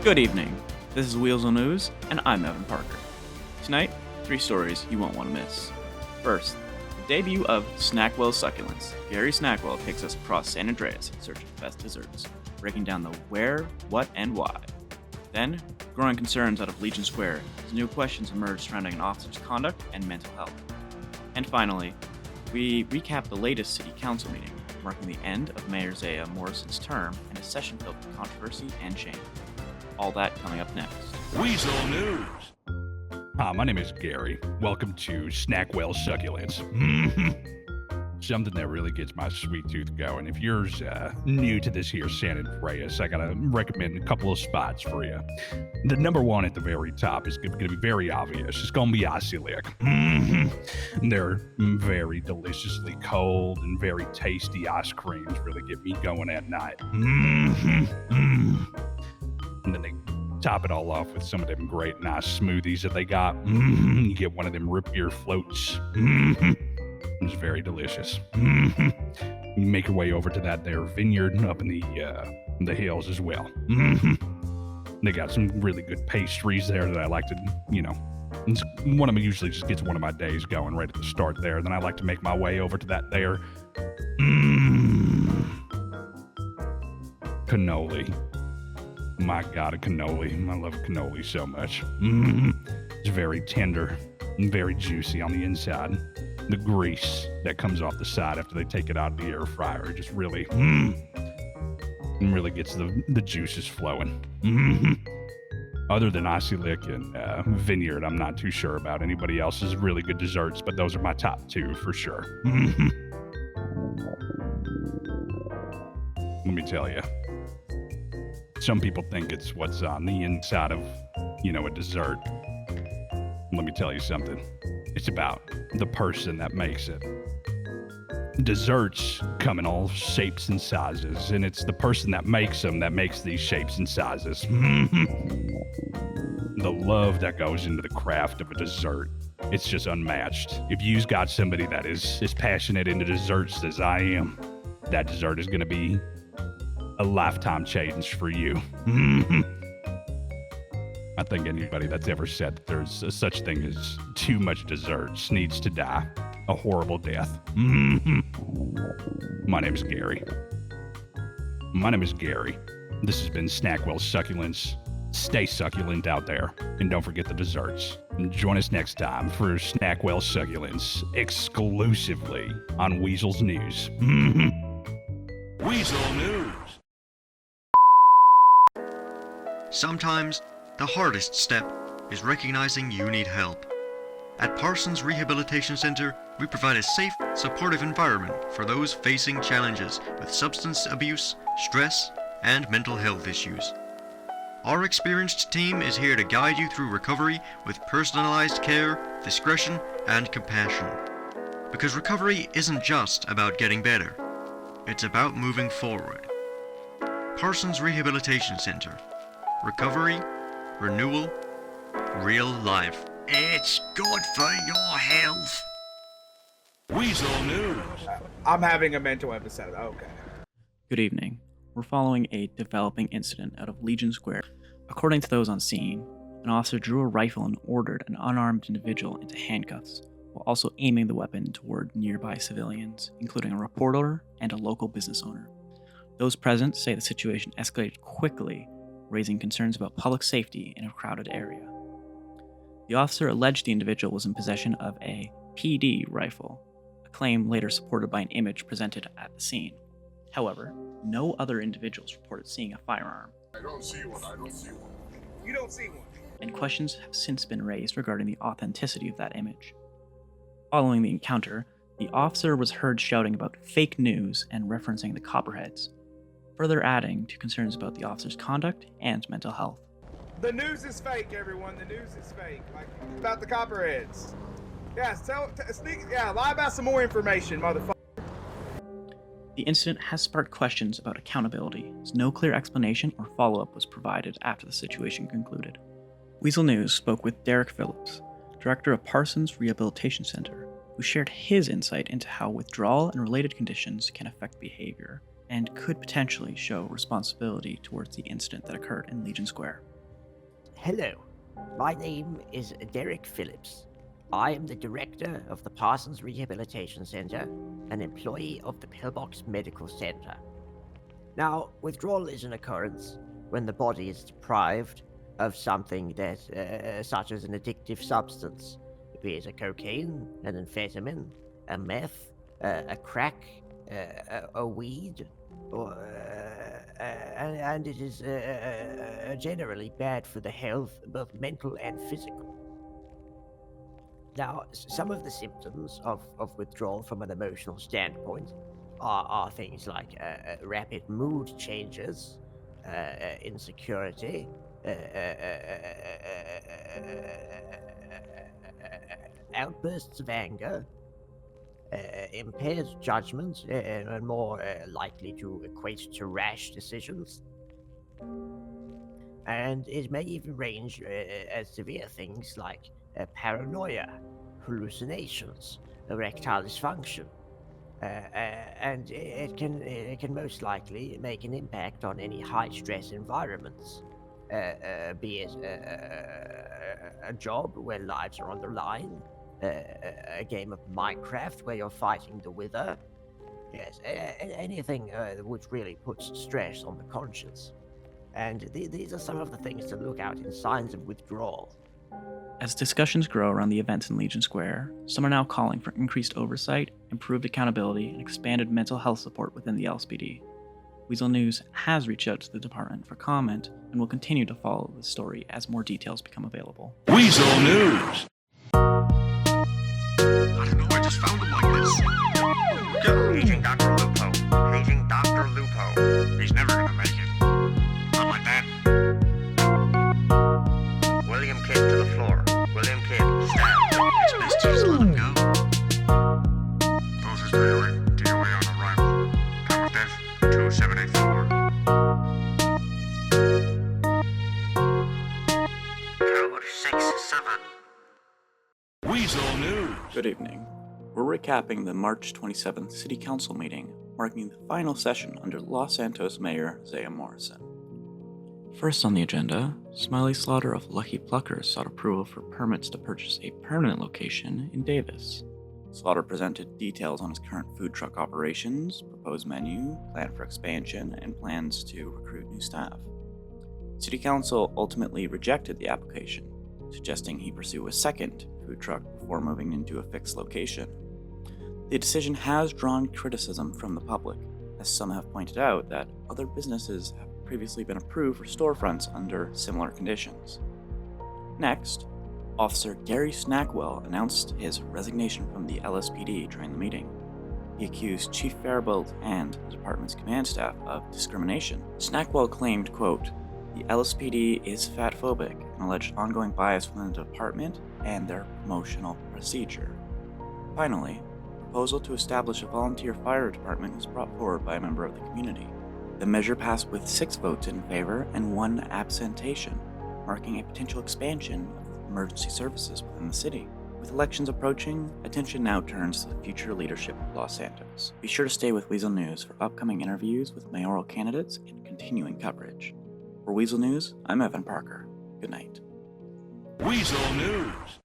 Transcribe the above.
Good evening. This is Weazel News, and I'm Evan Parker. Tonight, 3 stories you won't want to miss. First, the debut of Snackwell Succulents. Gary Snackwell takes us across San Andreas in search of the best desserts, breaking down the where, what, and why. Then, growing concerns out of Legion Square as new questions emerge surrounding an officer's conduct and mental health. And finally, we recap the latest city council meeting, marking the end of Mayor Zeya Moorison's term and a session filled with controversy and shame. All that coming up next. Weazel News. Hi, my name is Gary. Welcome to Snackwell Succulents. Something that really gets my sweet tooth going. If you're new to this here San Andreas, I gotta recommend a couple of spots for you. The number one at the very top is gonna be very obvious. It's gonna be Succulents. They're very deliciously cold and very tasty ice creams. Really get me going at night. And then they top it all off with some of them great nice smoothies that they got. You get one of them root beer floats. It's very delicious. You make your way over to that there vineyard up in the hills as well. They got some really good pastries there that I like to, it's one of them usually just gets one of my days going right at the start there. Then I like to make my way over to that there cannoli. My God, a cannoli. I love cannoli so much. It's very tender and very juicy on the inside. The grease that comes off the side after they take it out of the air fryer just really, really gets the juices flowing. Other than Succulents and Vineyard, I'm not too sure about anybody else's really good desserts, but those are my top 2 for sure. Let me tell you. Some people think it's what's on the inside of, a dessert. Let me tell you something. It's about the person that makes it. Desserts come in all shapes and sizes, and it's the person that makes them that makes these shapes and sizes. The love that goes into the craft of a dessert, it's just unmatched. If you've got somebody that is as passionate into desserts as I am, that dessert is going to be a lifetime change for you. I think anybody that's ever said that there's such thing as too much desserts needs to die a horrible death. My name is Gary. This has been Snackwell Succulents. Stay succulent out there, and don't forget the desserts. And join us next time for Snackwell Succulents, exclusively on Weasel's News. Weazel News. Sometimes, the hardest step is recognizing you need help. At Parsons Rehabilitation Center, we provide a safe, supportive environment for those facing challenges with substance abuse, stress, and mental health issues. Our experienced team is here to guide you through recovery with personalized care, discretion, and compassion. Because recovery isn't just about getting better, it's about moving forward. Parsons Rehabilitation Center. Recovery, renewal, real life. It's good for your health. Weazel News. I'm having a mental episode. Okay. Good evening. We're following a developing incident out of Legion Square. According to those on scene, an officer drew a rifle and ordered an unarmed individual into handcuffs, while also aiming the weapon toward nearby civilians, including a reporter and a local business owner. Those present say the situation escalated quickly, raising concerns about public safety in a crowded area. The officer alleged the individual was in possession of a PD rifle, a claim later supported by an image presented at the scene. However, no other individuals reported seeing a firearm. I don't see one. You don't see one. And questions have since been raised regarding the authenticity of that image. Following the encounter, the officer was heard shouting about fake news and referencing the Copperheads, further adding to concerns about the officer's conduct and mental health. The news is fake, everyone. The news is fake. Like, about the Copperheads. Yeah, lie about some more information, motherfucker. The incident has sparked questions about accountability, as no clear explanation or follow-up was provided after the situation concluded. Weazel News spoke with Derek Phillips, director of Parsons Rehabilitation Center, who shared his insight into how withdrawal and related conditions can affect behavior, and could potentially show responsibility towards the incident that occurred in Legion Square. Hello, my name is Derek Phillips. I am the director of the Parsons Rehabilitation Center, an employee of the Pillbox Medical Center. Now, withdrawal is an occurrence when the body is deprived of something that, such as an addictive substance, be it a cocaine, an amphetamine, a meth, a crack, a weed, or, and it is generally bad for the health, both mental and physical. Now, some of the symptoms of withdrawal from an emotional standpoint are things like rapid mood changes, insecurity, outbursts of anger, impaired judgment, and more likely to equate to rash decisions. And it may even range as severe things like paranoia, hallucinations, erectile dysfunction, and it can most likely make an impact on any high-stress environments, be it a job where lives are on the line, a game of Minecraft where you're fighting the Wither. Yes, anything which really puts stress on the conscience. And these are some of the things to look out in signs of withdrawal. As discussions grow around the events in Legion Square, some are now calling for increased oversight, improved accountability, and expanded mental health support within the LSPD. Weazel News has reached out to the department for comment and will continue to follow the story as more details become available. Weazel News. I don't know, I just found him like this. Paging Dr. Lupo. Paging Dr. Lupo. He's never gonna make it. Not like that. William Kidd to the floor. William Kidd, stand. It's best to just let him go. This is DOA on arrival. Time of death, 2784. Code 67. Weazel News. Good evening. We're recapping the March 27th City Council meeting, marking the final session under Los Santos Mayor Zeya Moorison. First on the agenda, Smiley Slaughter of Lucky Pluckers sought approval for permits to purchase a permanent location in Davis. Slaughter presented details on his current food truck operations, proposed menu, plan for expansion, and plans to recruit new staff. City Council ultimately rejected the application, suggesting he pursue a second food truck before moving into a fixed location. The decision has drawn criticism from the public, as some have pointed out that other businesses have previously been approved for storefronts under similar conditions. Next, Officer Gary Snackwell announced his resignation from the LSPD during the meeting. He accused Chief Faribault and the department's command staff of discrimination. Snackwell claimed, quote, "The LSPD is fatphobic and alleged ongoing bias within the department and their promotional procedure." Finally, a proposal to establish a volunteer fire department was brought forward by a member of the community. The measure passed with 6 votes in favor and 1 abstention, marking a potential expansion of emergency services within the city. With elections approaching, attention now turns to the future leadership of Los Santos. Be sure to stay with Weazel News for upcoming interviews with mayoral candidates and continuing coverage. For Weazel News, I'm Evan Parker. Good night. Weazel News.